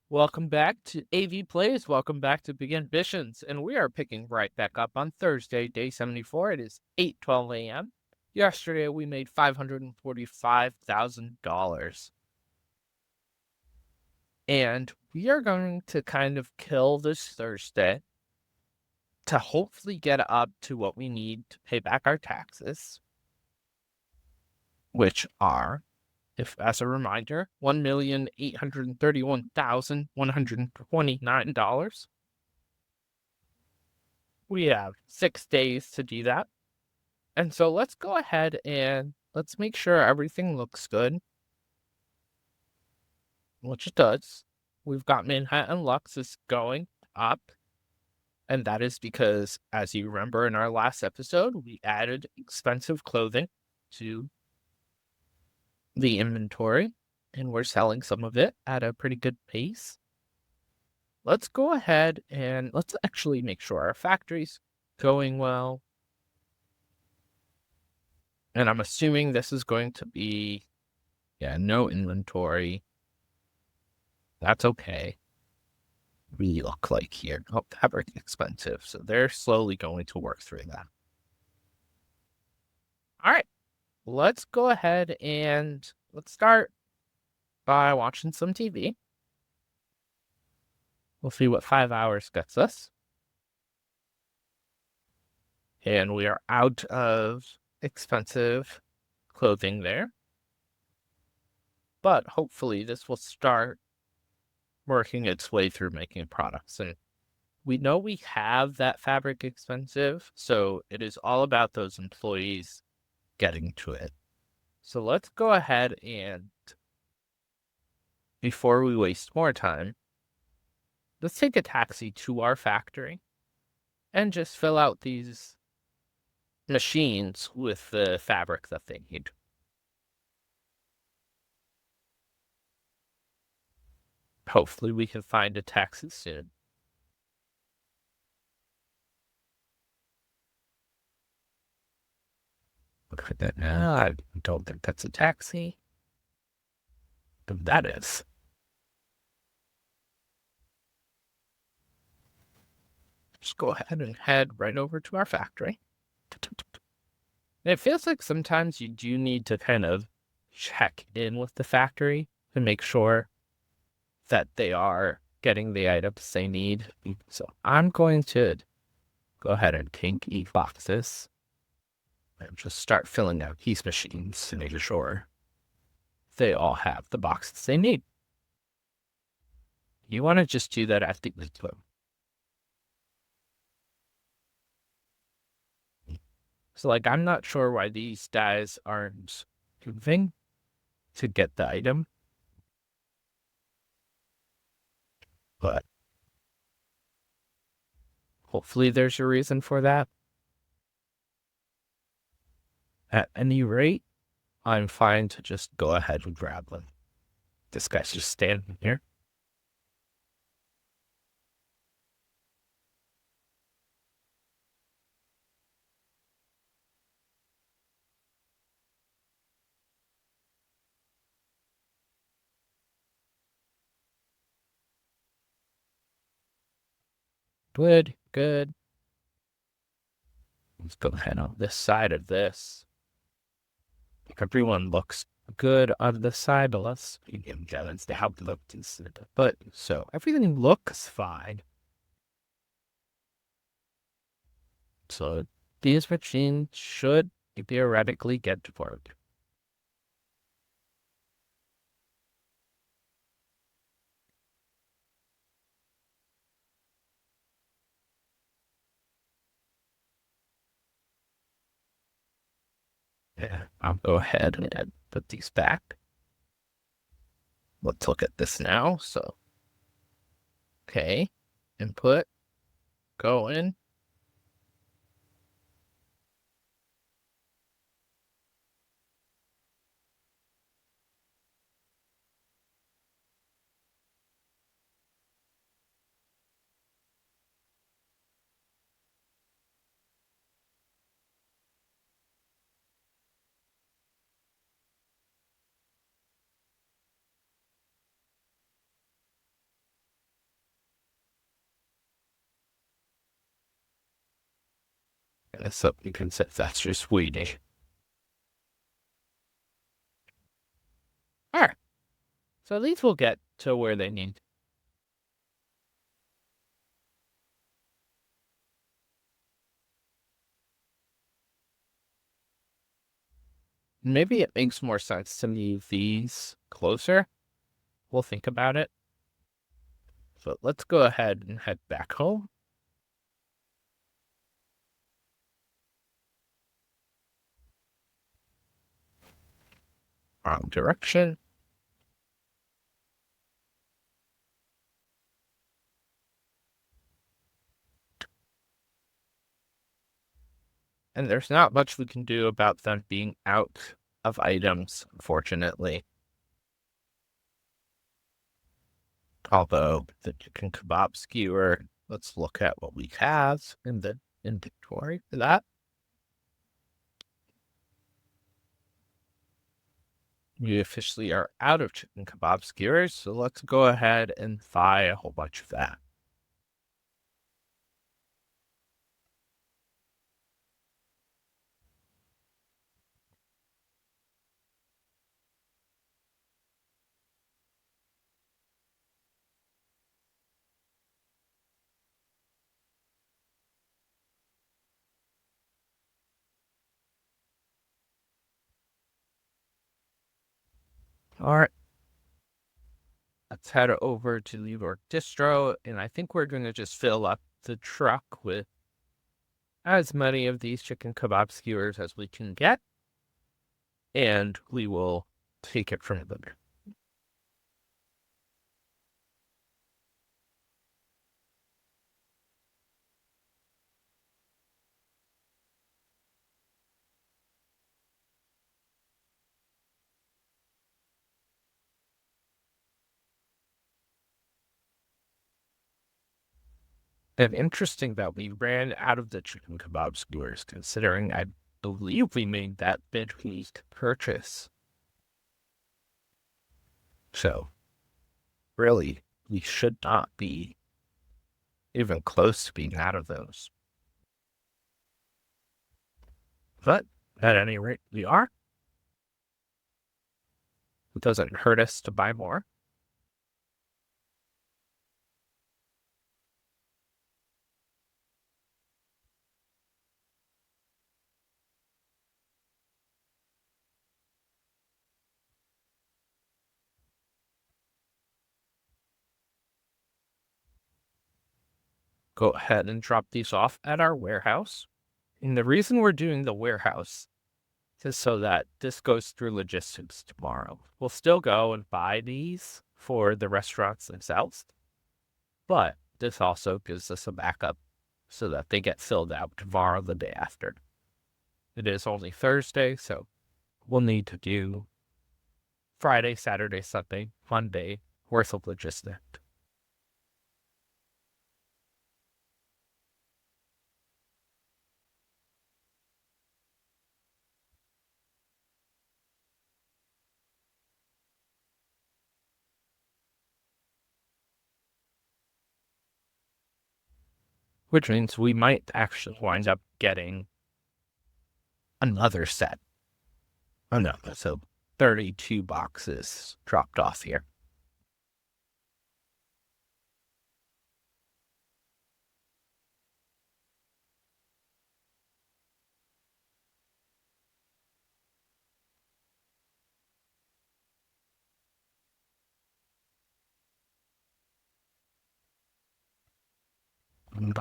Welcome back to AVPlays. Welcome back to Begin Missions. And we are picking right back up on Thursday, day 74. It is 8:12 a.m. Yesterday, we made $545,000. And we are going to kind of kill this Thursday to hopefully get up to what we need to pay back our taxes, which are, if as a reminder, $1,831,129. We have 6 days to do that. And so let's go ahead and let's make sure everything looks good, which it does. We've got Manhattan Lux is going up, and that is because, as you remember in our last episode, we added expensive clothing to the inventory, and we're selling some of it at a pretty good pace. Let's go ahead and let's actually make sure our factory's going well. And I'm assuming this is going to be, no inventory. That's okay. We look like here. Oh, fabric expensive. So they're slowly going to work through that. All right. Let's go ahead and let's start by watching some TV. We'll see what 5 hours gets us. And we are out of expensive clothing there. But hopefully this will start working its way through making products. And we know we have that fabric expensive, so it is all about those employees getting to it. So let's go ahead and, before we waste more time, let's take a taxi to our factory and just fill out these machines with the fabric that they need. Hopefully we can find a taxi soon. Look at that now. I don't think that's a taxi. But that is. Just go ahead and head right over to our factory. It feels like sometimes you do need to kind of check in with the factory to make sure that they are getting the items they need. So I'm going to go ahead and take these boxes and just start filling out these machines to make sure they all have the boxes they need. You want to just do that at the input. So, like, I'm not sure why these guys aren't moving to get the item, but hopefully there's a reason for that. At any rate, I'm fine to just go ahead and grab them. This guy's just standing here. Good, good. Let's go ahead on this side of this. Everyone looks good on this side, but let's balance the how it looks. But so everything looks fine. So these machines should theoretically get to work. Yeah, I'll go ahead and put these back. Let's look at this now. So, okay, input, go in. So you can set that's just waiting. All right. So these will get to where they need. Maybe it makes more sense to move these closer. We'll think about it. But let's go ahead and head back home. Wrong direction. And there's not much we can do about them being out of items, unfortunately. Although the chicken kebab skewer, let's look at what we have in the inventory for that. We officially are out of chicken kebab skewers, so let's go ahead and buy a whole bunch of that. All right. Let's head over to New York Distro, and I think we're going to just fill up the truck with as many of these chicken kebab skewers as we can get, and we will take it from there. And interesting that we ran out of the chicken kebab skewers, considering I believe we made that midweek purchase. So, really, we should not be even close to being out of those. But at any rate, we are. It doesn't hurt us to buy more. Go ahead and drop these off at our warehouse. And the reason we're doing the warehouse is so that this goes through logistics tomorrow. We'll still go and buy these for the restaurants themselves, but this also gives us a backup so that they get filled out tomorrow, the day after. It is only Thursday, so we'll need to do Friday, Saturday, Sunday, Monday worth of logistics. Which means we might actually wind up getting another set. Oh no, so 32 boxes dropped off here.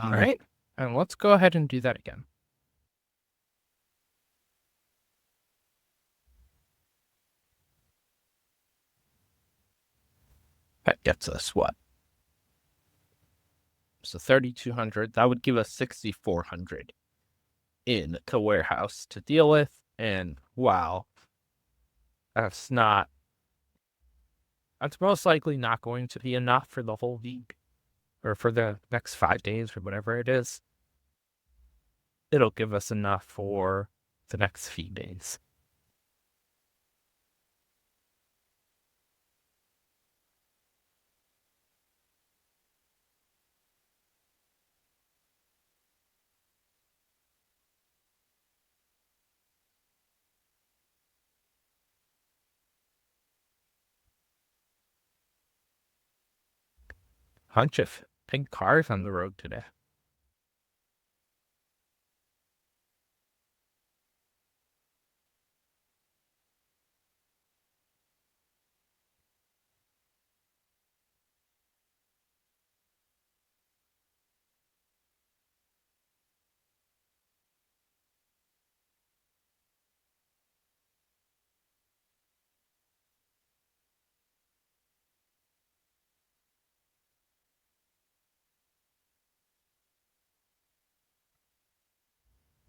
All right. And let's go ahead and do that again. That gets us what? So 3,200. That would give us 6,400 in the warehouse to deal with. And wow, that's not, that's most likely not going to be enough for the whole week or for the next 5 days or whatever it is. It'll give us enough for the next few days. bunch of big cars on the road today.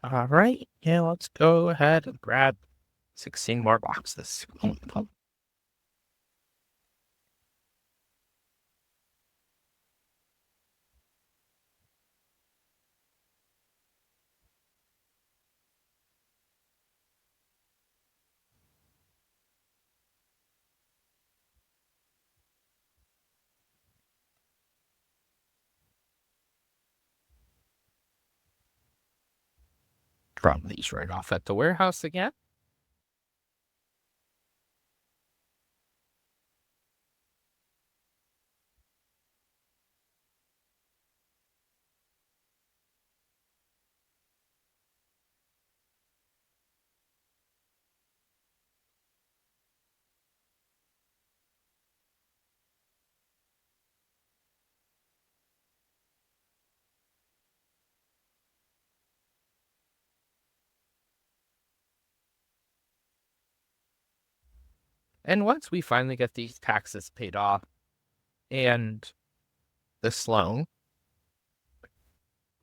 All right, yeah, let's go ahead and grab 16 more boxes. Drop these right off at the warehouse again. And once we finally get these taxes paid off and this loan,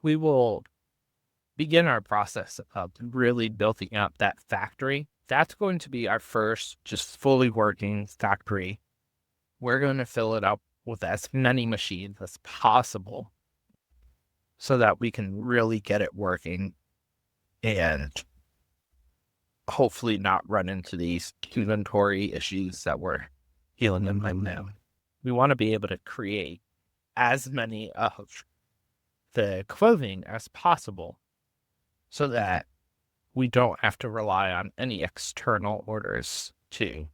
we will begin our process of really building up that factory. That's going to be our first just fully working factory. We're going to fill it up with as many machines as possible so that we can really get it working and hopefully not run into these inventory issues that we're dealing in right now. We want to be able to create as many of the clothing as possible so that we don't have to rely on any external orders to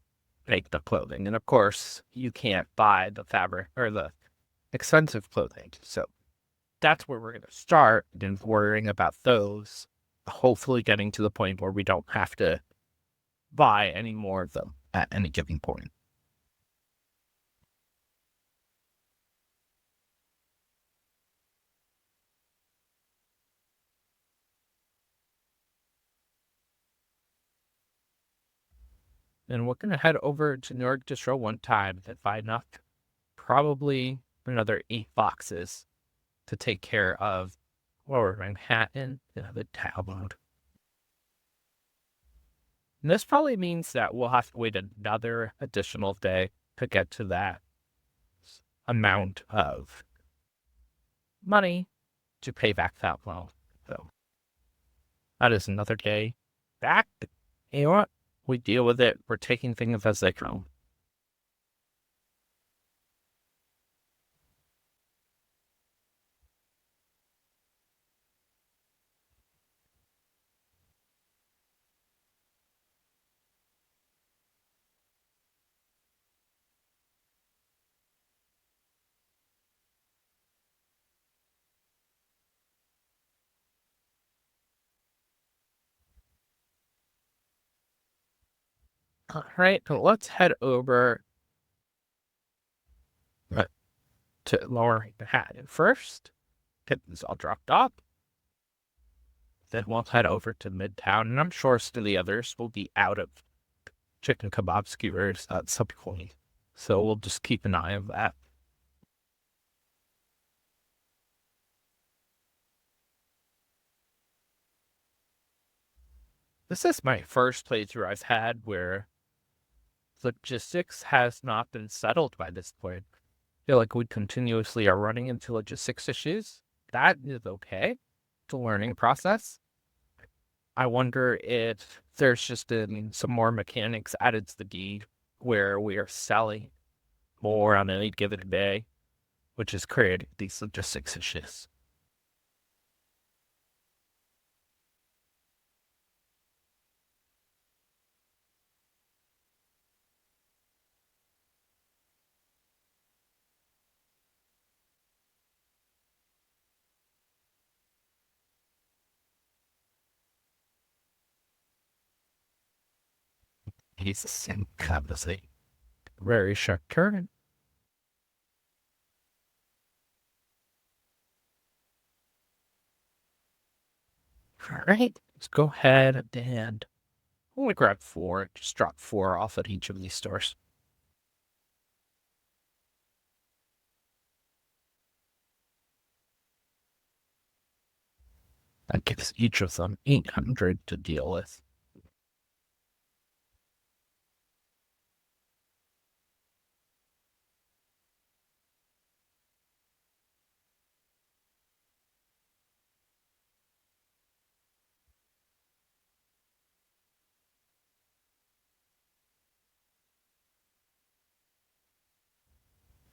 make the clothing. And of course, you can't buy the fabric or the expensive clothing. So that's where we're going to start and worrying about those, hopefully getting to the point where we don't have to buy any more of them at any given point. And we're going to head over to New York Distro one time and buy enough, probably another 8 boxes to take care of Lower Manhattan, the tabloid. And this probably means that we'll have to wait another additional day to get to that amount of money to pay back that loan. So that is another day back. You know what? We deal with it. We're taking things as they come. All right, so let's head over to Lower Manhattan first. Get this all dropped off. Then we'll head over to Midtown, and I'm sure some of the others will be out of chicken kebab skewers at some point. So we'll just keep an eye on that. This is my first playthrough I've had where logistics has not been settled by this point. I feel like we continuously are running into logistics issues. That is okay. It's a learning process. I wonder if there's just been some more mechanics added to the game where we are selling more on any given day, which has created these logistics issues. He's the same kind of thing. Very sharp turn. All right, let's go ahead and only grab 4. Just drop 4 off at each of these stores. That gives each of them 800 to deal with.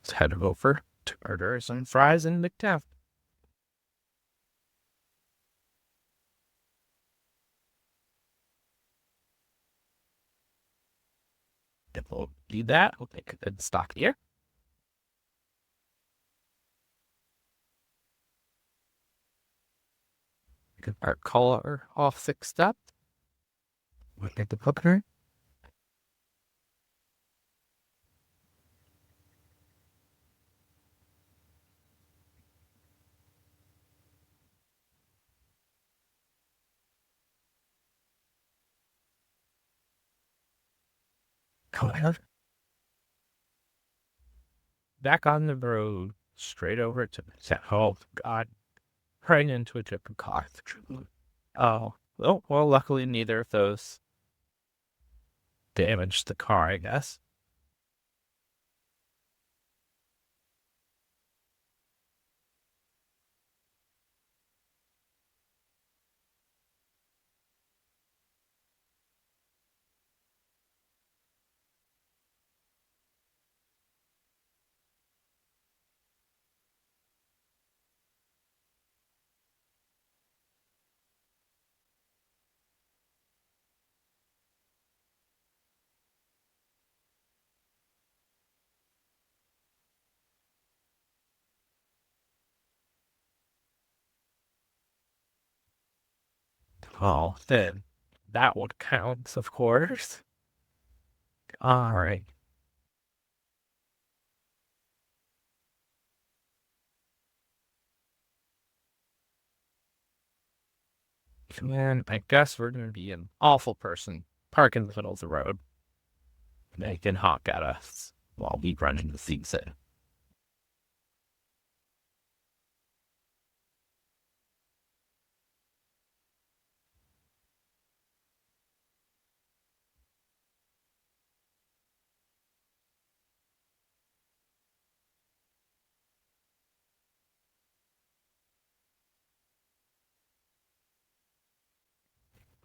Let's head over to order some fries in McTaff. Then we'll do that. We'll take a good stock here. Get our collar all fixed up. We'll get the cooker. Go ahead. Back on the road, straight over to oh God, right into a different car. Oh, well, luckily neither of those damaged the car, I guess. Oh, then that would count, of course. All right. Man, I guess we're going to be an awful person. Park in the middle of the road. They can honk at us while we run into the season.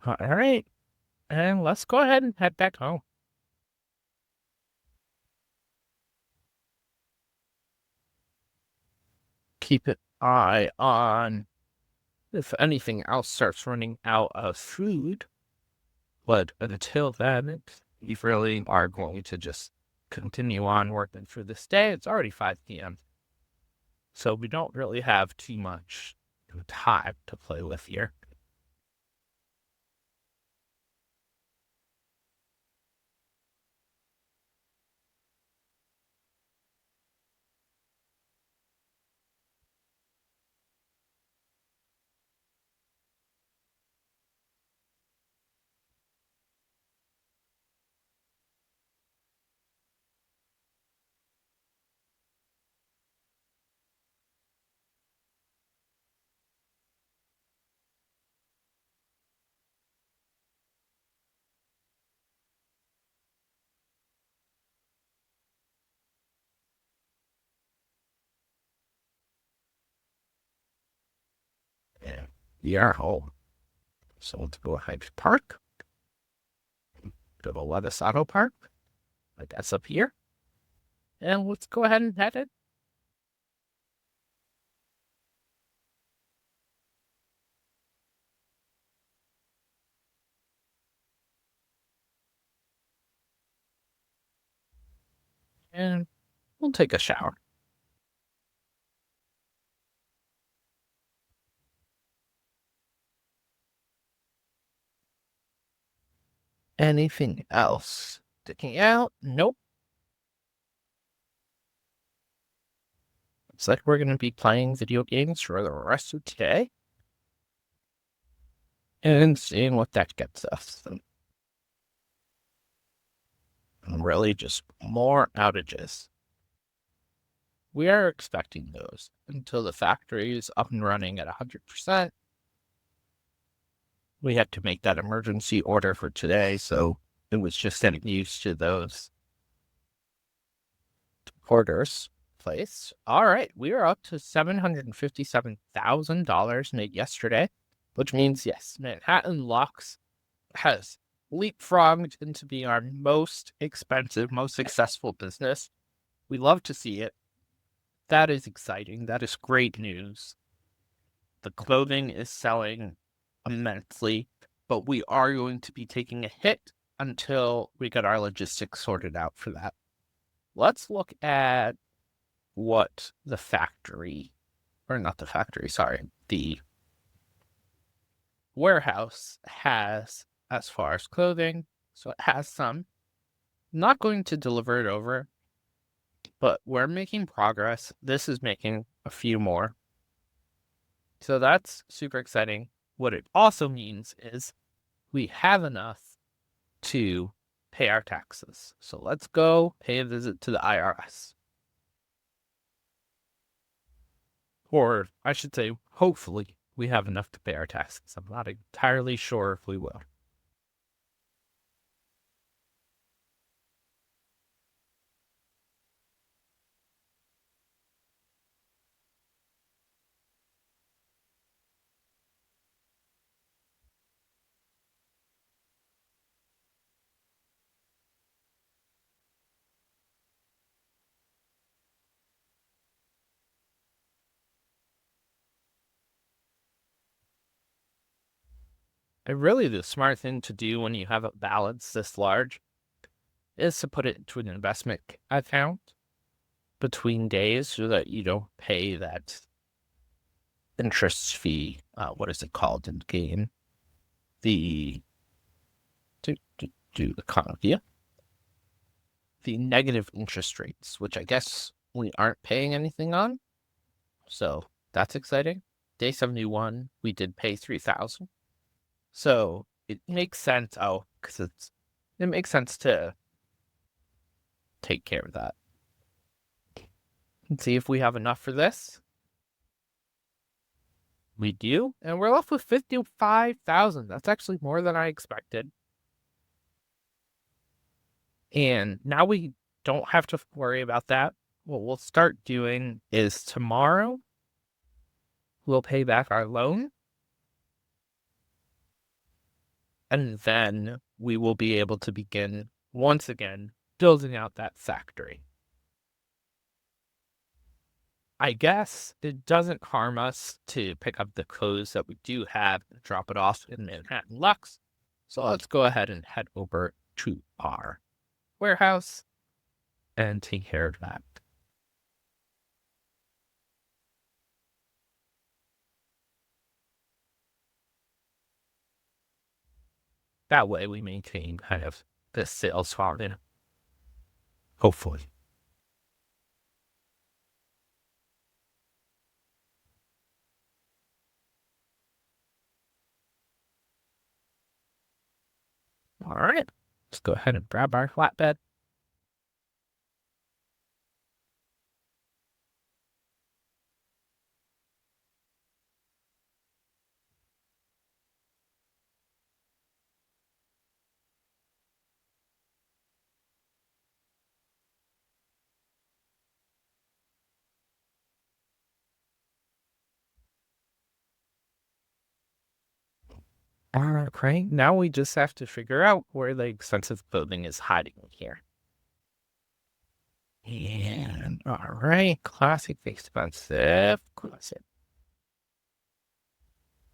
All right. And let's go ahead and head back home. Keep an eye on if anything else starts running out of food. But until then, we really are going to just continue on working for this day. It's already 5 p.m. So we don't really have too much time to play with here. Yeah, we are home. So let's go ahead to park. Go to Lettuce Auto Park. Like that's up here. And let's go ahead and head it. And we'll take a shower. Anything else sticking out? Nope. Looks like we're going to be playing video games for the rest of today and seeing what that gets us. And really just more outages. We are expecting those until the factory is up and running at 100%. We had to make that emergency order for today, so it was just getting used to those orders placed. All right, we are up to $757,000 made yesterday, which means, yes, Manhattan Locks has leapfrogged into being our most expensive, most successful business. We love to see it. That is exciting. That is great news. The clothing is selling immensely, but we are going to be taking a hit until we get our logistics sorted out for that. Let's look at what the factory, or not the factory, sorry, the warehouse has as far as clothing. So it has some. Not going to deliver it over, but we're making progress. This is making a few more. So that's super exciting. What it also means is we have enough to pay our taxes. So let's go pay a visit to the IRS. Or I should say, hopefully, we have enough to pay our taxes. I'm not entirely sure if we will. And really, the smart thing to do when you have a balance this large is to put it into an investment account between days so that you don't pay that interest fee. What is it called in the game? The yeah, the negative interest rates, which I guess we aren't paying anything on. So that's exciting. Day 71, we did pay 3,000. So it makes sense. Oh, because it makes sense to take care of that. Let's see if we have enough for this. We do, and we're left with 55,000. That's actually more than I expected. And now we don't have to worry about that. What we'll start doing is tomorrow we'll pay back our loan, and then we will be able to begin once again building out that factory. I guess it doesn't harm us to pick up the clothes that we do have and drop it off in Manhattan Lux. So let's go ahead and head over to our warehouse and take care of that. That way we maintain kind of the sales volume, hopefully. All right, let's go ahead and grab our flatbed. All right, Craig. Now we just have to figure out where the expensive clothing is hiding here. And all right, classic expensive. Classic.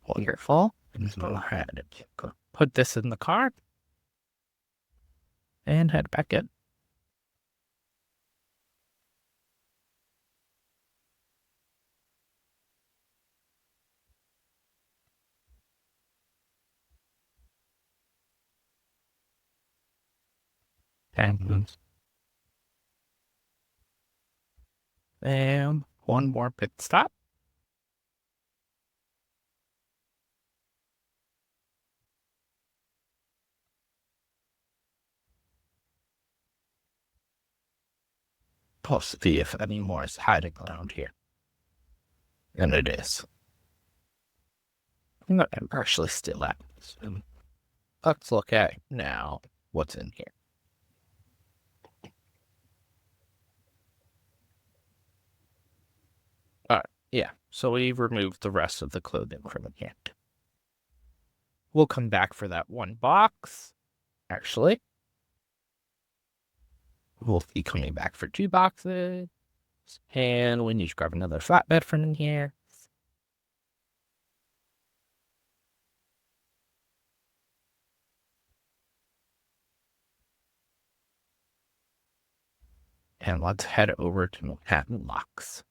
Wonderful. Let's go ahead and put this in the car and head back in. And one more pit stop. We'll see if any more is hiding around here. And it is. I'm partially still at this. Let's look at now what's in here. All right, yeah. So we've removed the rest of the clothing from the here. We'll come back for that one box. Actually, we'll be coming back for 2 boxes. And we need to grab another flatbed from in here. And let's head over to Manhattan Locks.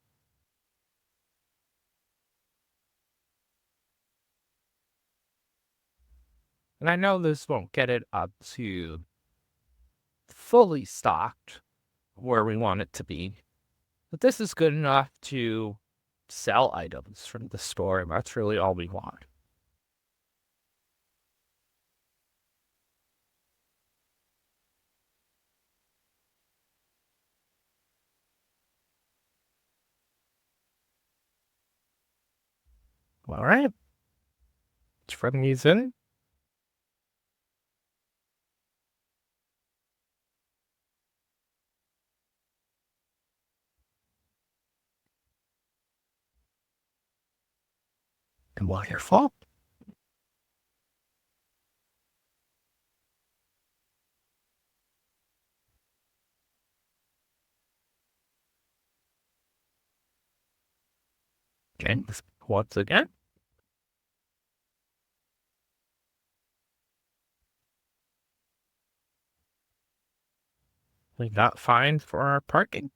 And I know this won't get it up to fully stocked where we want it to be, but this is good enough to sell items from the store, and that's really all we want. All right. Let's run these in. And wonderful. Okay, once again. We got fined for our parking.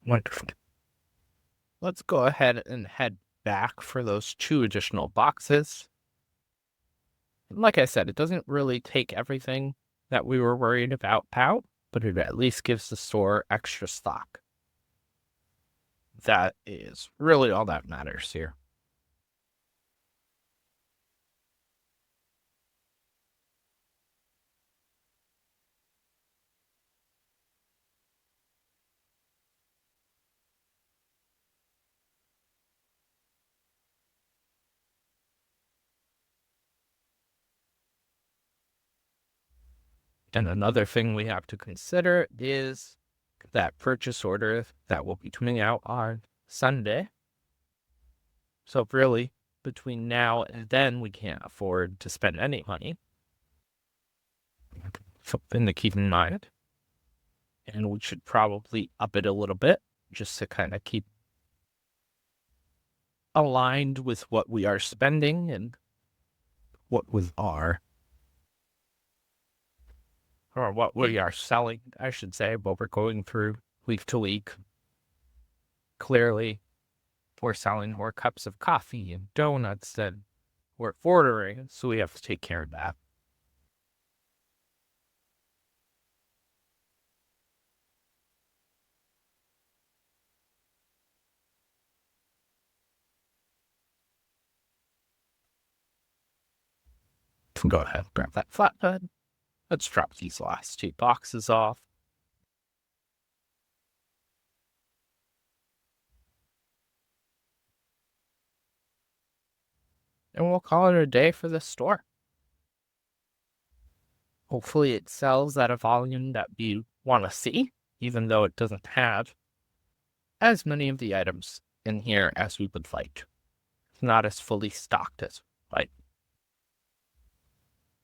Wonderful. Let's go ahead and head back for those 2 additional boxes. Like I said, it doesn't really take everything that we were worried about out, but it at least gives the store extra stock. That is really all that matters here. And another thing we have to consider is that purchase order that will be coming out on Sunday. So really, between now and then, we can't afford to spend any money. Something to keep in mind. And we should probably up it a little bit just to kind of keep aligned with what we are spending and what we are, or what we are selling, I should say, what we're going through week to week. Clearly, we're selling more cups of coffee and donuts than we're ordering, so we have to take care of that. Go ahead, grab that flatbed. Let's drop these last 2 boxes off. And we'll call it a day for the store. Hopefully it sells at a volume that we want to see, even though it doesn't have as many of the items in here as we would like. It's not as fully stocked as we'd like.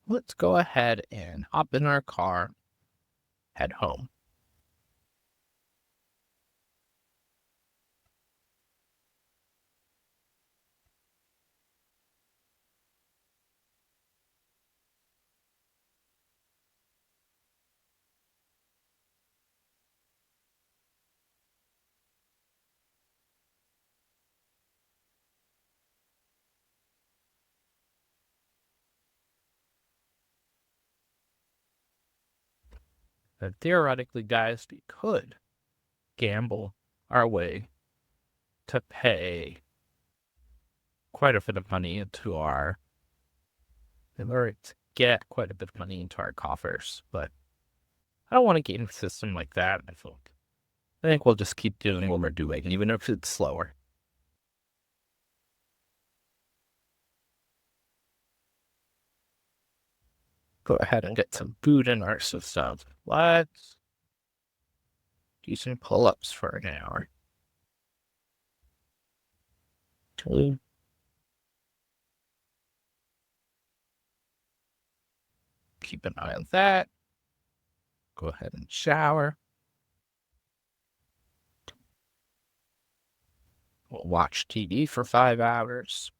Let's go ahead and hop in our car, head home. And theoretically, guys, we could gamble our way to pay quite a bit of money into our, in order to get quite a bit of money into our coffers. But I don't want to game the system like that. I think we'll just keep doing what we're doing, even if it's slower. Go ahead and get some food in our system. Let's do some pull-ups for an hour. 2. Keep an eye on that. Go ahead and shower. We'll watch TV for 5 hours.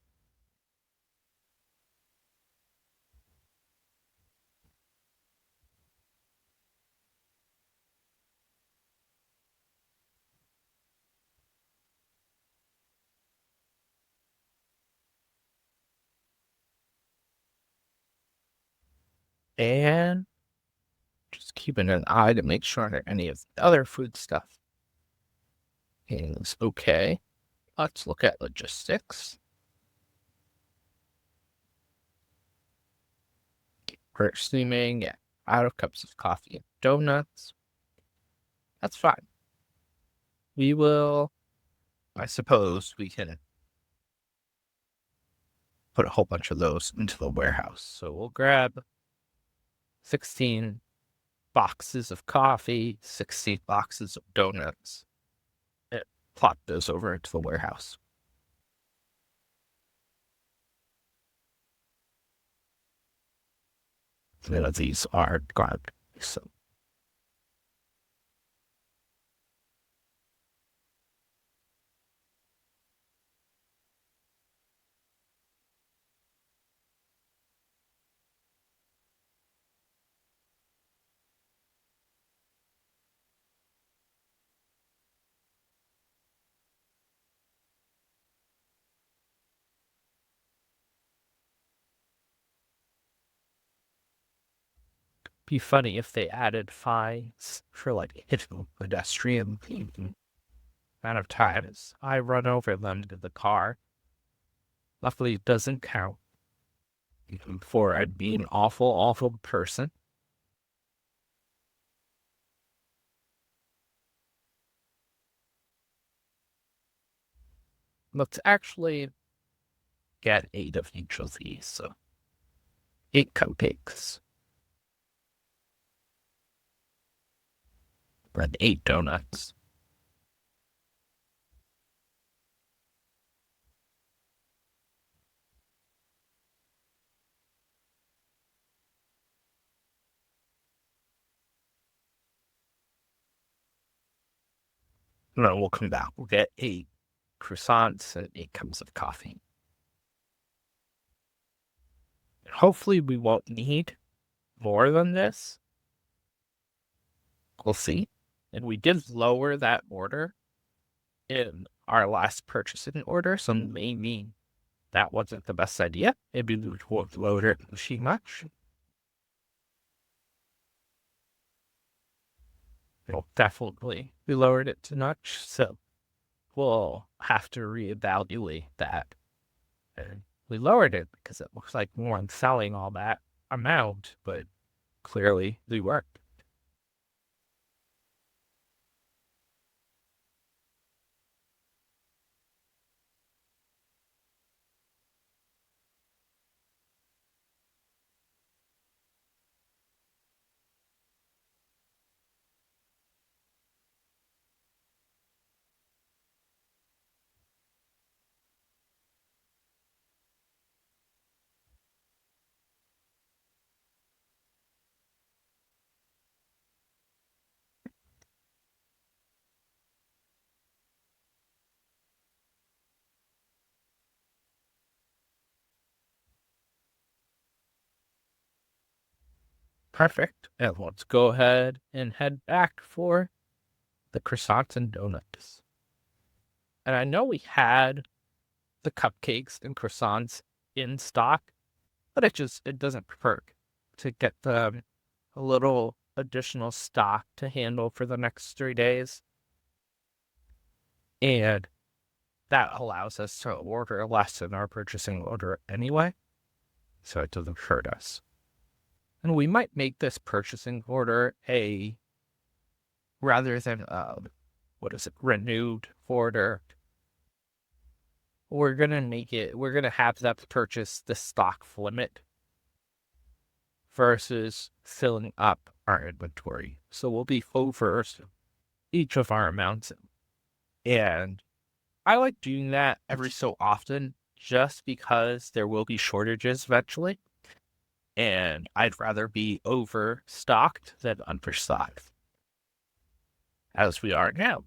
And just keeping an eye to make sure that any of the other food stuff is okay. Let's look at logistics. We're assuming out of cups of coffee and donuts. That's fine. We will, I suppose we can put a whole bunch of those into the warehouse. So we'll grab 16 boxes of coffee, 16 boxes of donuts, and plop those over into the warehouse. These are gone. So be funny if they added fines for like hitting pedestrian amount of times I run over them to the car. Luckily, it doesn't count for I'd be an awful, awful person. Let's actually get 8 of each of these. So 8 cupcakes. And 8 donuts. And then we'll come back. We'll get 8 croissants and 8 cups of coffee. Hopefully, we won't need more than this. We'll see. And we did lower that order in our last purchasing order, so maybe that wasn't the best idea. Maybe we won't lower it too much. Well, definitely we lowered it too much, so we'll have to reevaluate that. And we lowered it because it looks like we weren't selling all that amount, but clearly we weren't. Perfect. And let's go ahead and head back for the croissants and donuts. And I know we had the cupcakes and croissants in stock, but it doesn't perk to get them a little additional stock to handle for the next 3 days. And that allows us to order less in our purchasing order anyway, so it doesn't hurt us. And we might make this purchasing order rather than renewed order. We're gonna have that purchase the stock limit versus filling up our inventory. So we'll be over each of our amounts. And I like doing that every so often just because there will be shortages eventually. And I'd rather be overstocked than understocked, as we are now.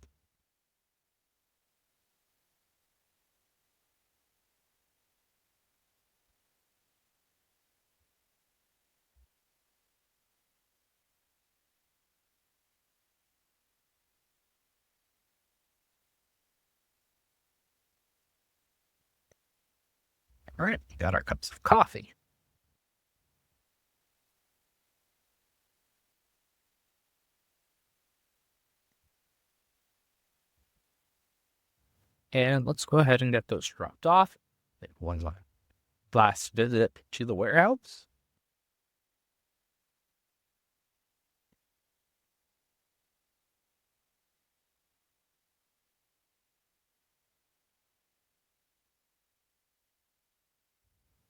All right, we got our cups of coffee. And let's go ahead and get those dropped off. One last visit to the warehouse.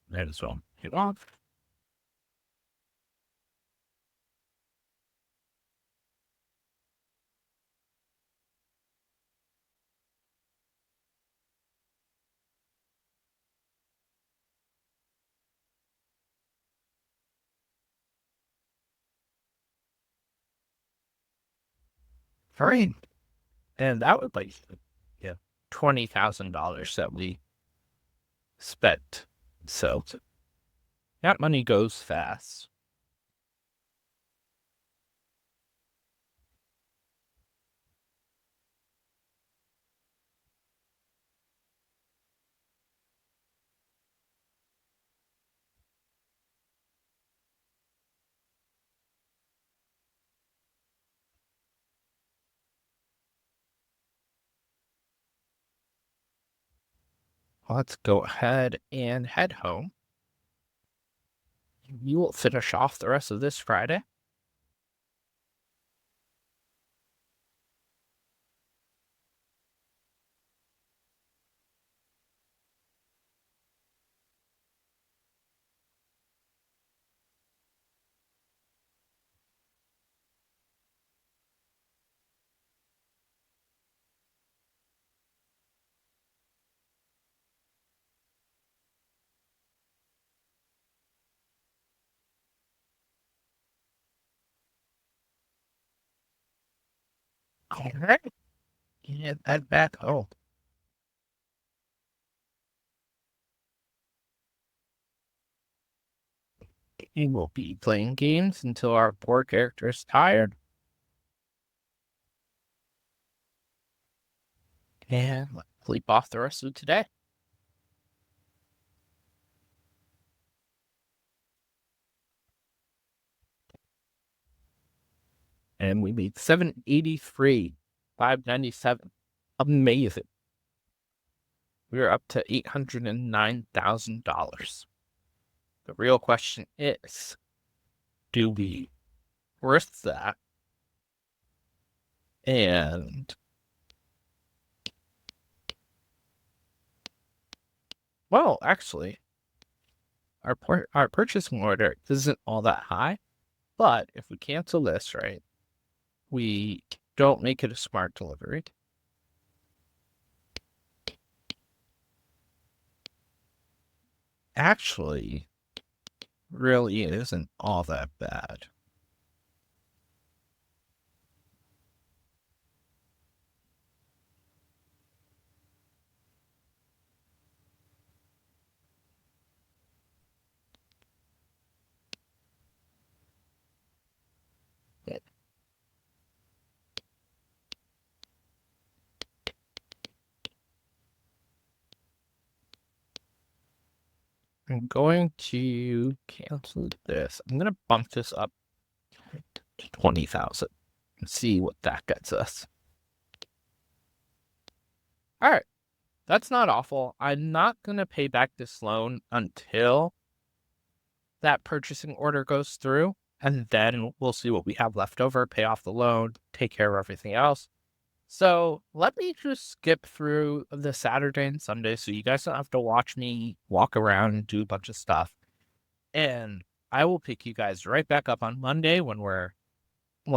Might as well get off. All right. And that would yeah, $20,000 that we spent. So that money goes fast. Let's go ahead and head home. You will finish off the rest of this Friday. All right. And head back home. We will be playing games until our poor character is tired. And let's sleep off the rest of today. And we made 783, 597. Amazing. We're up to $809,000. The real question is, do we risk that? And well, actually, our purchasing order isn't all that high, but if we cancel this, right, we don't make it a smart delivery. Actually, really it isn't all that bad. I'm going to cancel this. I'm going to bump this up to 20,000 and see what that gets us. All right. That's not awful. I'm not going to pay back this loan until that purchasing order goes through, and then we'll see what we have left over, pay off the loan, take care of everything else. So let me just skip through the Saturday and Sunday so you guys don't have to watch me walk around and do a bunch of stuff. And I will pick you guys right back up on Monday when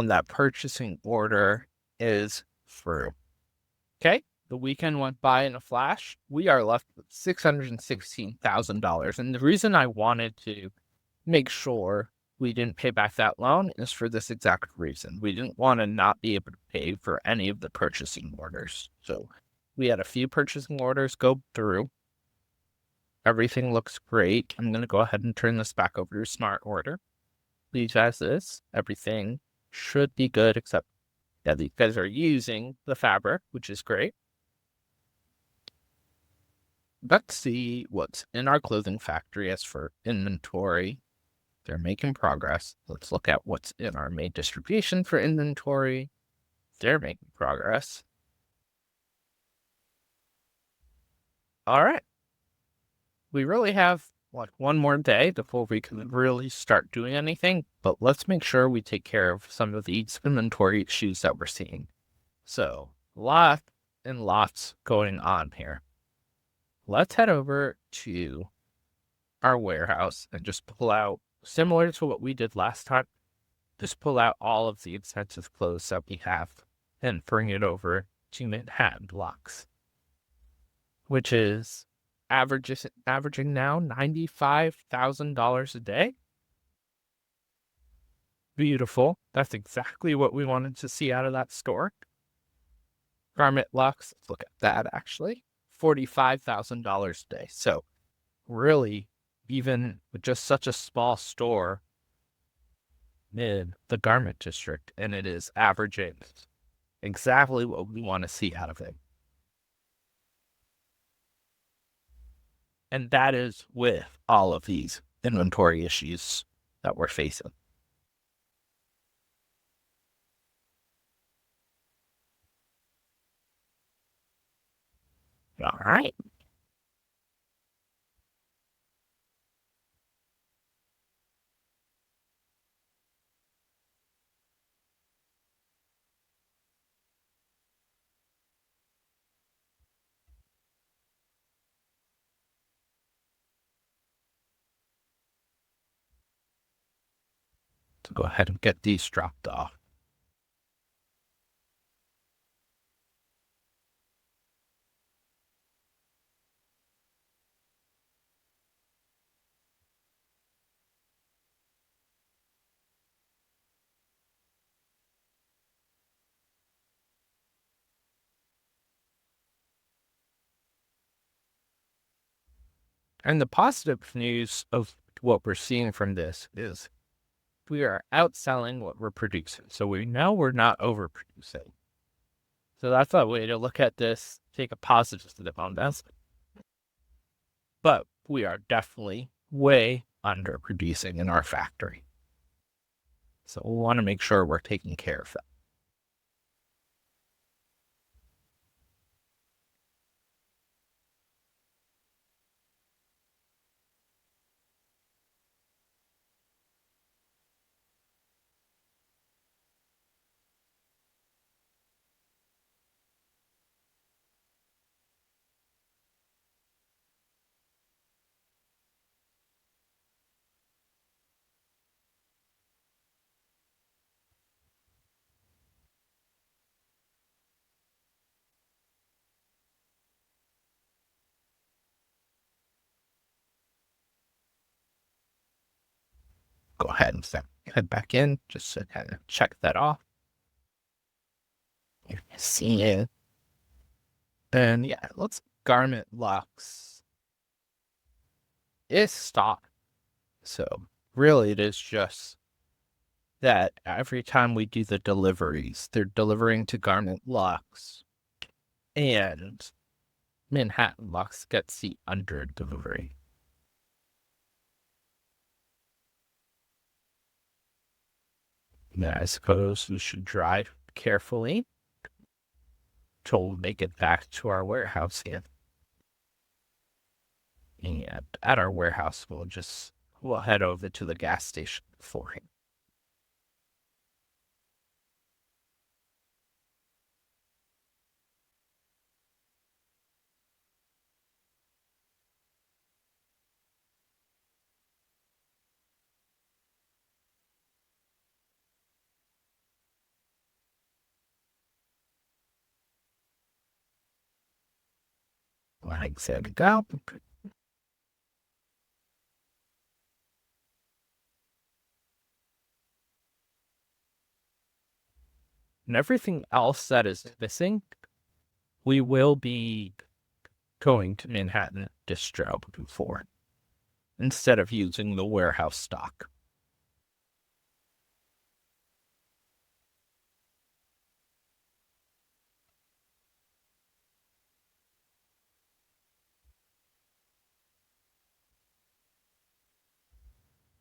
that purchasing order is through. Okay? The weekend went by in a flash. We are left with $616,000. And the reason I wanted to make sure we didn't pay back that loan is for this exact reason. We didn't want to not be able to pay for any of the purchasing orders. So we had a few purchasing orders go through. Everything looks great. I'm going to go ahead and turn this back over to Smart Order. Leave as is. Everything should be good, except that these guys are using the fabric, which is great. Let's see what's in our clothing factory as for inventory. They're making progress. Let's look at what's in our main distribution for inventory. They're making progress. All right. We really have like one more day before we can really start doing anything, but let's make sure we take care of some of these inventory issues that we're seeing. So, lots and lots going on here. Let's head over to our warehouse and just pull out, similar to what we did last time, just pull out all of the expensive clothes that we have and bring it over to Manhattan Blocks, which is averaging now $95,000 a day. Beautiful. That's exactly what we wanted to see out of that store. Garment Lux, let's look at that actually. $45,000 a day. So really, even with just such a small store in the garment district, and it is averaging exactly what we want to see out of it. And that is with all of these inventory issues that we're facing. All right. So go ahead and get these dropped off. And the positive news of what we're seeing from this is we are outselling what we're producing. So we know we're not overproducing. So that's a way to look at this, take a positive step on this. But we are definitely way underproducing in our factory. So we want to make sure we're taking care of that. Go ahead and head back in just to kind of check that off. You see it. And yeah, let's Garment Lux is stock. So really it is just that every time we do the deliveries, they're delivering to Garment Lux, and Manhattan Lux gets the under delivery. I suppose we should drive carefully till we make it back to our warehouse here. And at our warehouse, we'll head over to the gas station for him. Like said, go. And everything else that is missing, we will be going to Manhattan Distro for instead of using the warehouse stock.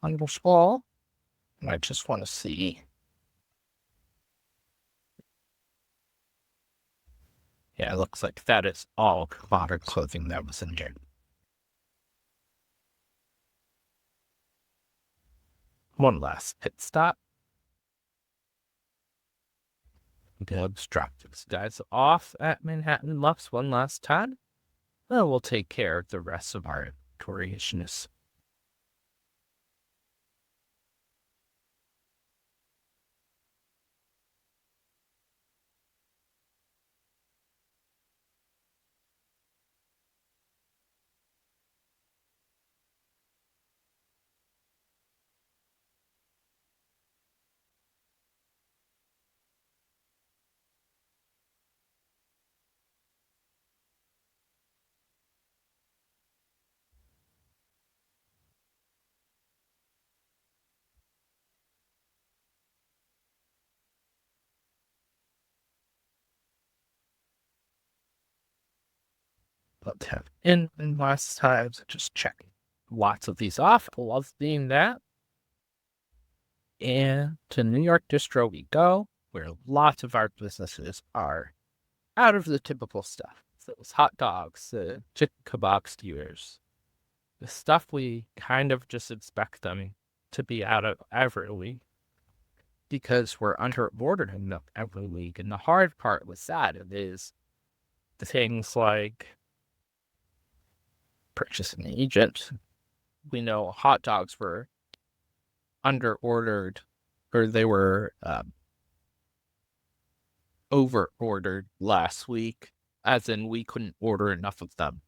Wonderful. I just want to see. Yeah, it looks like that is all modern clothing that was in there. One last pit stop. Let's drop these guys off at Manhattan Lux one last time. Then we'll take care of the rest of our inventory issues. But in last times, just checking lots of these off. Love seeing that. And to New York Distro we go, where lots of our businesses are out of the typical stuff. Those hot dogs, the chicken kebab skewers, the stuff we kind of just expect them to be out of every week because we're under-ordered in them every week. And the hard part with that is the things like purchasing agent. We know hot dogs were under-ordered, or they were over-ordered last week, as in we couldn't order enough of them.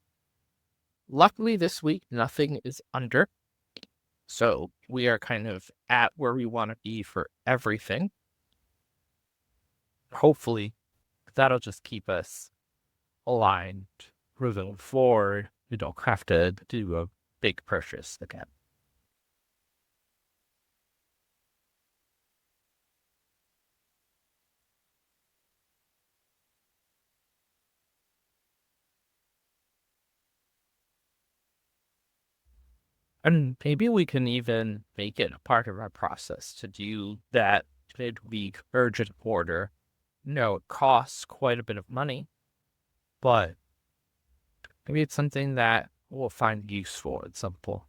Luckily, this week, nothing is under. So we are kind of at where we want to be for everything. Hopefully, that'll just keep us aligned moving forward. We don't have to do a big purchase again. And maybe we can even make it a part of our process to do that midweek urgent order. No, it costs quite a bit of money, but maybe it's something that we'll find useful at some point.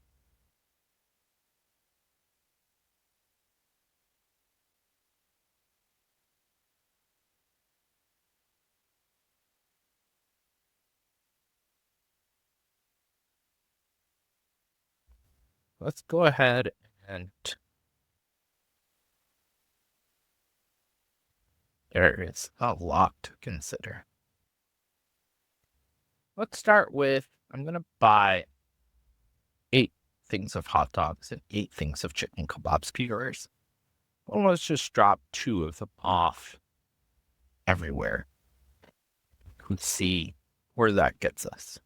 Let's go ahead and there is a lot to consider. Let's start with I'm going to buy 8 things of hot dogs and 8 things of chicken kebab skewers. Well, let's just drop 2 of them off everywhere. Let's see where that gets us.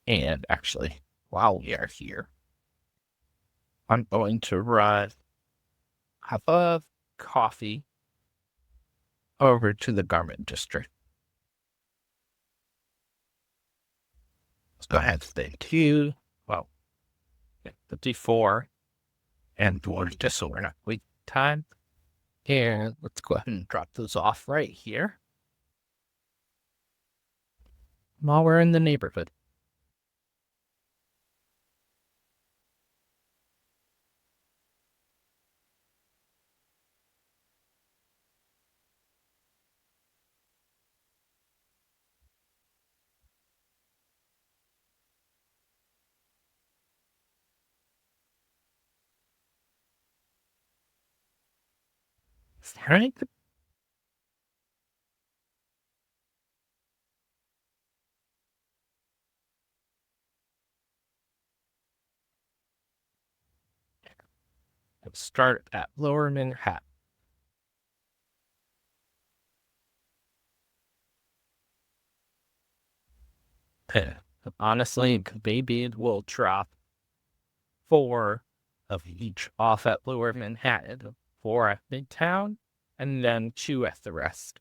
And actually, while we are here, I'm going to have a coffee over to the garment district. Let's go ahead and stay 2. Well, 54. And towards just so we're not wasting time. And let's go ahead and drop those off right here while we're in the neighborhood. Is there anything? Let's start at Lower Manhattan. Honestly, maybe it will drop 4 of each off at Lower Manhattan, 4 at Midtown, and then 2 at the rest.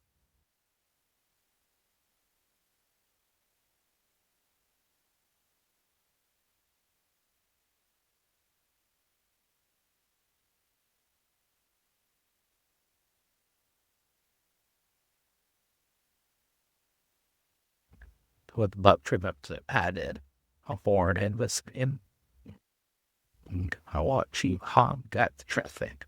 With love trips added, a foreign and was in. I watch you honk at the traffic.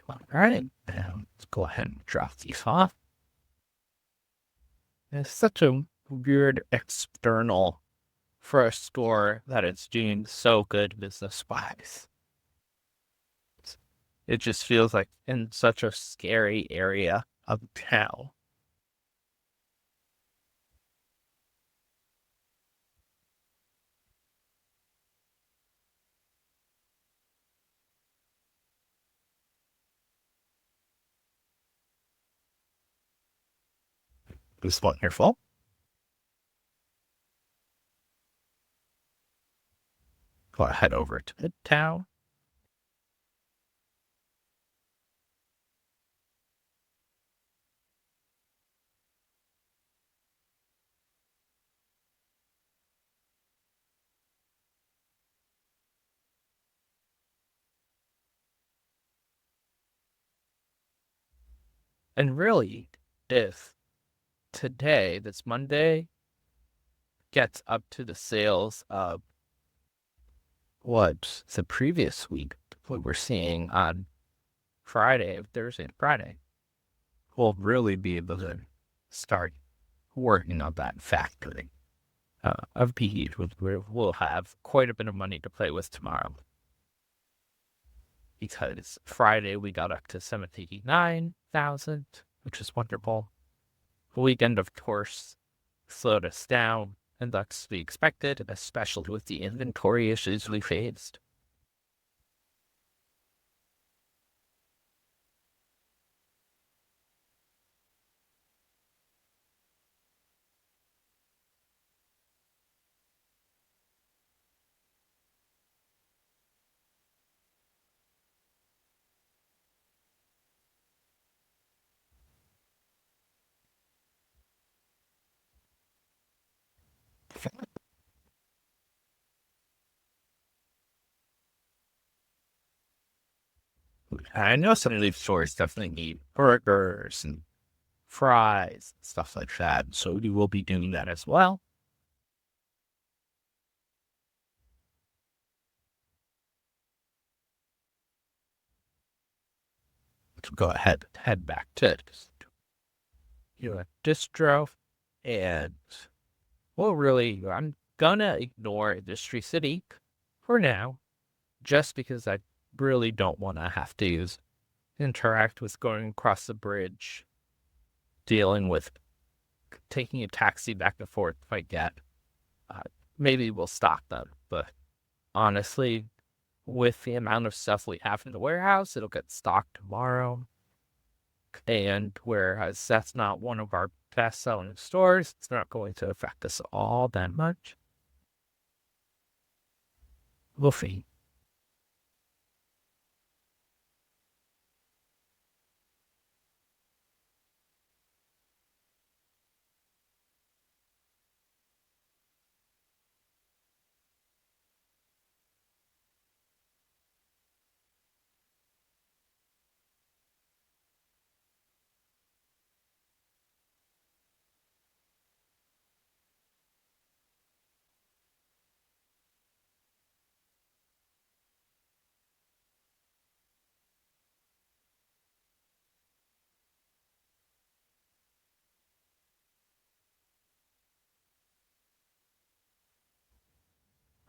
All right, now let's go ahead and drop these off. It's such a weird external for a store that it's doing so good business wise. It just feels like in such a scary area of town. It's wonderful. Go head over to Midtown. And really, if today, this Monday, gets up to the sales of what the previous week, what we're seeing on Friday, Thursday, and Friday, we'll really be able to start working on that factory of PE. We'll have quite a bit of money to play with tomorrow. Because Friday we got up to 79,000, which is wonderful. The weekend, of course, slowed us down, and that's to be expected, especially with the inventory issues we faced. I know some of these stores definitely need burgers and fries and stuff like that, so we will be doing that as well. let's go ahead and head back to your distro. And I'm gonna ignore Industry City for now, just because I really don't want to have to interact with going across the bridge, dealing with taking a taxi back and forth if I get. Maybe we'll stock them, but honestly, with the amount of stuff we have in the warehouse, it'll get stocked tomorrow. And whereas that's not one of our best selling stores, it's not going to affect us all that much. We'll see.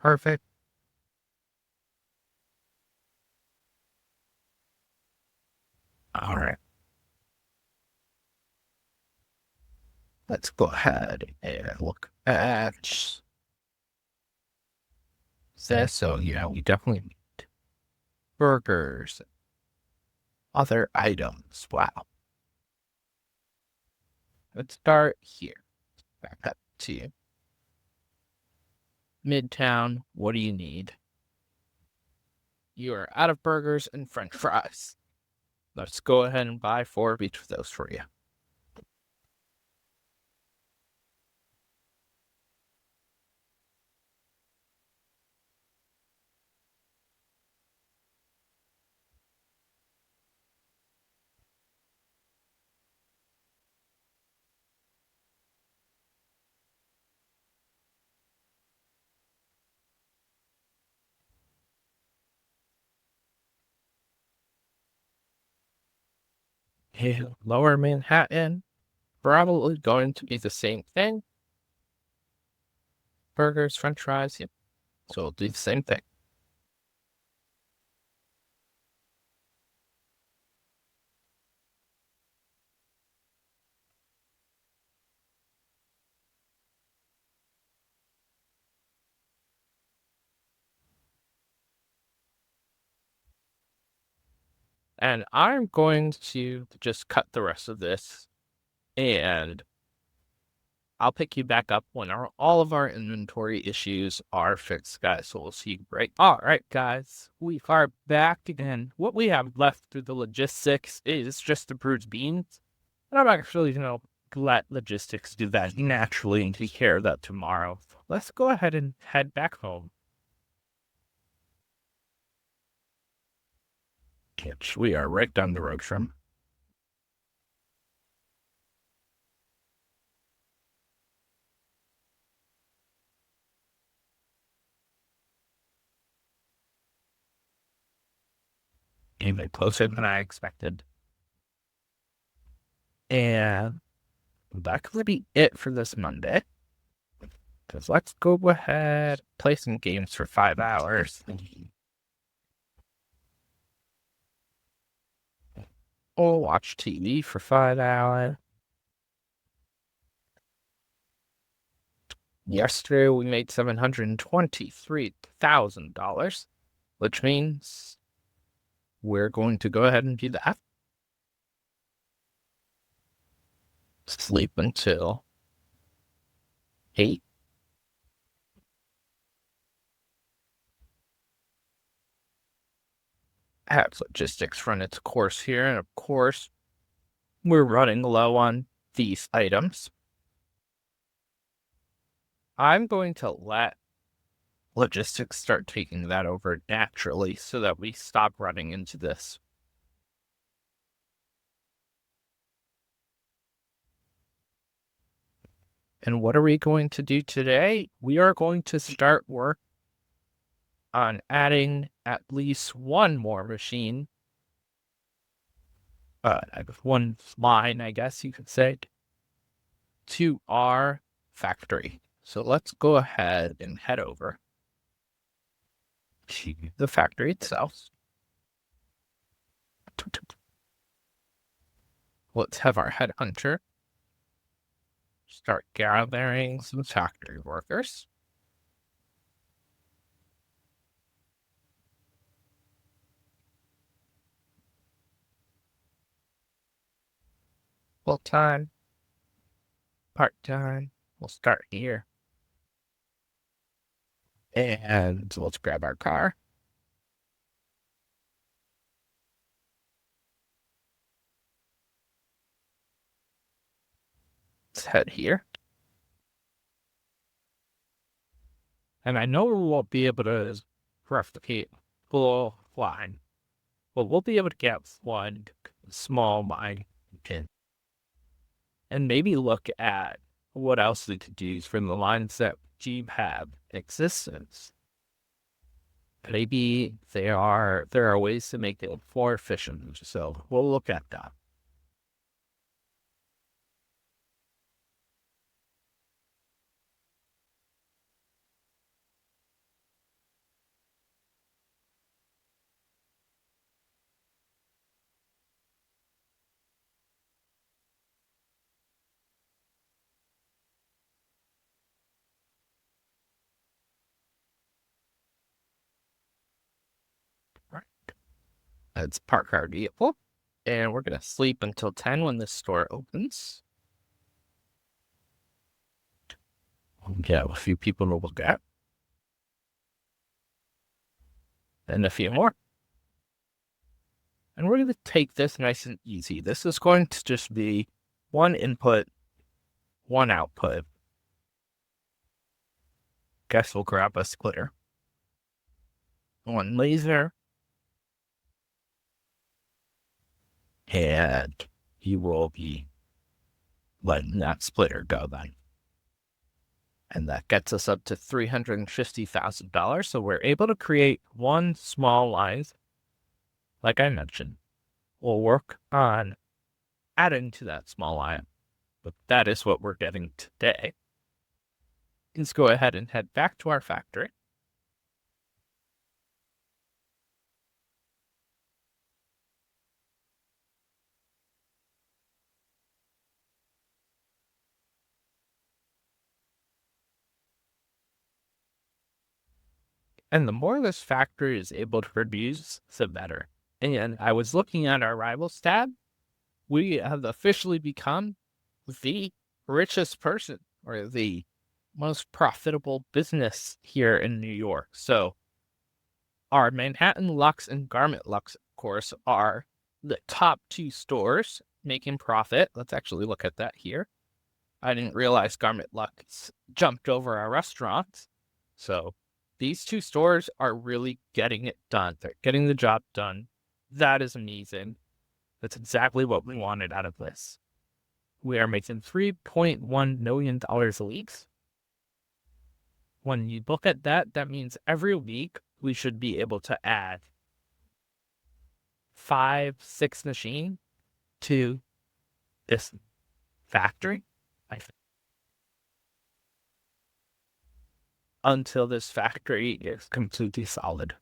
Perfect. All right. Let's go ahead and look at this. So, we definitely need burgers, other items. Wow. Let's start here. Back up to Midtown. What do you need? You are out of burgers and French fries. Let's go ahead and buy 4 of each of those for you. Lower Manhattan, probably going to be the same thing. Burgers, French fries, yep. So we'll do the same thing. And I'm going to just cut the rest of this, and I'll pick you back up when all of our inventory issues are fixed, guys. So we'll see you right. All right, guys, we are back again. What we have left through the logistics is just the bruised beans. And I'm actually going to let logistics do that naturally and take care of that tomorrow. Let's go ahead and head back home. Which we are right down the road from. Even closer than I expected. And that could be it for this Monday. Because let's go ahead, play some games for 5 hours. Or watch TV for 5 hours. Yesterday we made $723,000, which means we're going to go ahead and do that. Sleep until 8. Have logistics run its course here, and of course, we're running low on these items. I'm going to let logistics start taking that over naturally so that we stop running into this. And what are we going to do today? We are going to start work on adding at least one more machine one line, I guess you could say, to our factory. So let's go ahead and head over to the factory itself. Let's have our headhunter start gathering some factory workers. Full time, part time. We'll start here. And let's grab our car. Let's head here. And I know we won't be able to replicate full line, but we'll be able to get one small mine and maybe look at what else we could use from the lines that we have in existence. Maybe there are ways to make it more efficient, so we'll look at that. Right. Let's park our vehicle, and we're gonna sleep until 10 when the store opens. We have a few people to look at, and a few more. And we're going to take this nice and easy. This is going to just be one input, one output. Guess we'll grab a splitter, one laser, and you will be letting that splitter go then. And that gets us up to $350,000. So we're able to create one small line, like I mentioned. We'll work on adding to that small line, but that is what we're getting today. Let's go ahead and head back to our factory. And the more this factory is able to produce, the better. And I was looking at our rivals tab. We have officially become the richest person or the most profitable business here in New York. So our Manhattan Lux and Garment Lux, of course, are the top two stores making profit. Let's actually look at that here. I didn't realize Garment Lux jumped over our restaurants. So these two stores are really getting it done. They're getting the job done. That is amazing. That's exactly what we wanted out of this. We are making $3.1 million a week. When you look at that, that means every week we should be able to add 5-6 machines to this factory. I think until this factory is completely solid.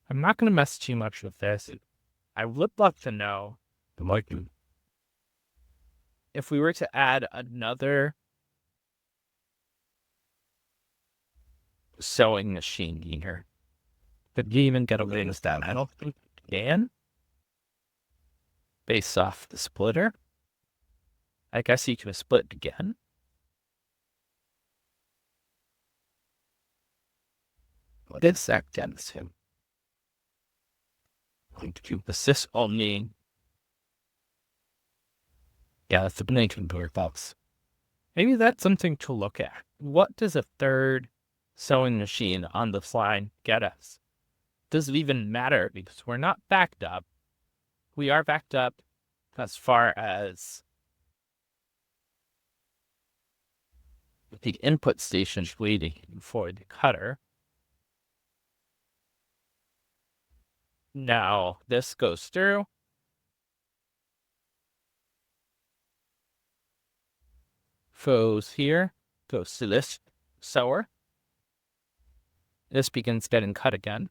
I'm not going to mess too much with this. I would love to know if we were to add another sewing machine here. Could you even get away with that? I don't think you can. Based off the splitter. I guess you can split again. What is that against him? Assist only. Yeah, that's the Canadian door box. Maybe that's something to look at. What does a third sewing machine on this line get us? Does it even matter? Because we're not backed up. We are backed up as far as the input station waiting for the cutter. Now this goes through. Goes here. Goes to this sewer. This begins getting cut again.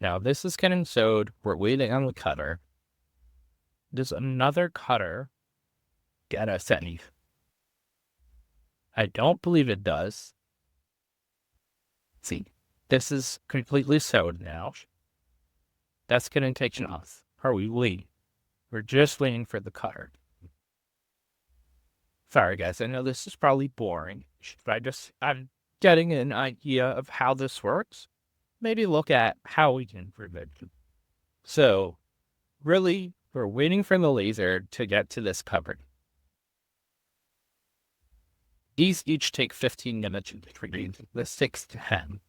Now this is getting sewed. We're waiting on the cutter. Does another cutter get us any? I don't believe it does. See, this is completely sewed now. That's getting taken off. Are we waiting? We're just waiting for the cutter. Sorry, guys. I know this is probably boring, but I'm getting an idea of how this works. Maybe look at how we can improve it. So, really, we're waiting for the laser to get to this cover. These each take 15 minutes to create. This takes 10.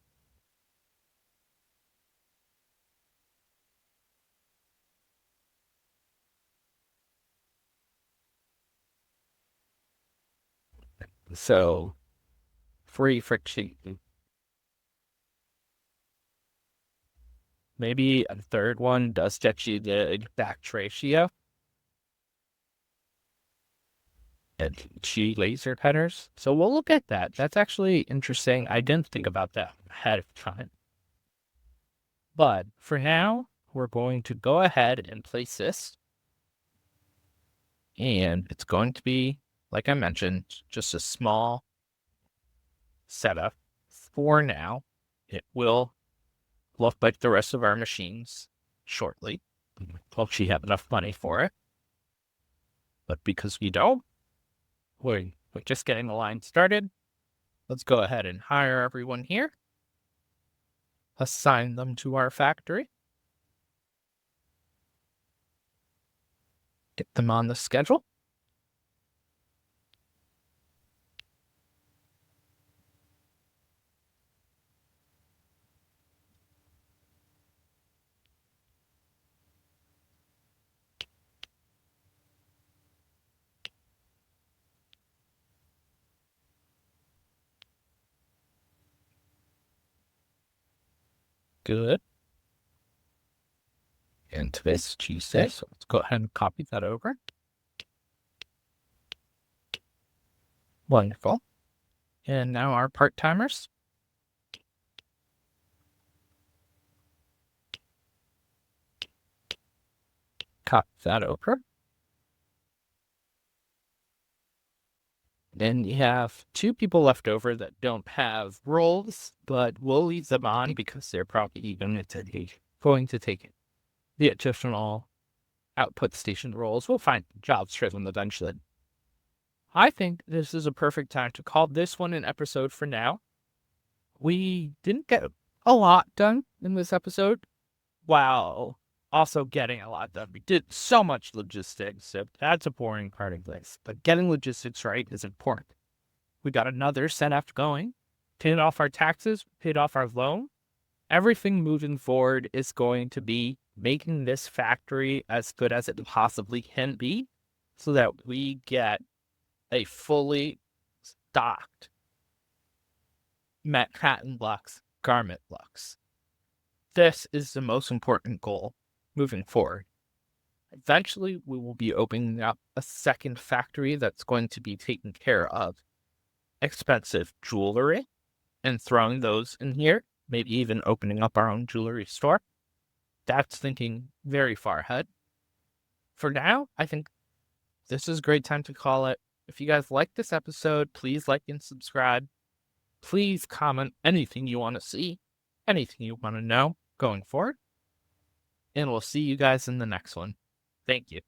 So, free friction. Maybe a third one does get you the exact ratio. And G laser cutters. So we'll look at that. That's actually interesting. I didn't think about that ahead of time. But for now, we're going to go ahead and place this. And it's going to be, like I mentioned, just a small setup for now. It will look like the rest of our machines shortly. Hope we have enough money for it. But because we don't, we're just getting the line started. Let's go ahead and hire everyone here. Assign them to our factory. Get them on the schedule. Good. And today's Tuesday, so let's go ahead and copy that over. Wonderful. And now our part-timers. Copy that over. Then you have 2 people left over that don't have roles, but we'll leave them on because they're probably going to take the additional output station roles. We'll find jobs for them eventually. I think this is a perfect time to call this one an episode for now. We didn't get a lot done in this episode, while also getting a lot done. We did so much logistics, so that's a boring part of this. But getting logistics right is important. We got another setup going, paid off our taxes, paid off our loan. Everything moving forward is going to be making this factory as good as it possibly can be so that we get a fully stocked Manhattan Lux garment Lux. This is the most important goal moving forward. Eventually, we will be opening up a second factory that's going to be taking care of expensive jewelry and throwing those in here, maybe even opening up our own jewelry store. That's thinking very far ahead. For now, I think this is a great time to call it. If you guys like this episode, please like and subscribe. Please comment anything you want to see, anything you want to know going forward. And we'll see you guys in the next one. Thank you.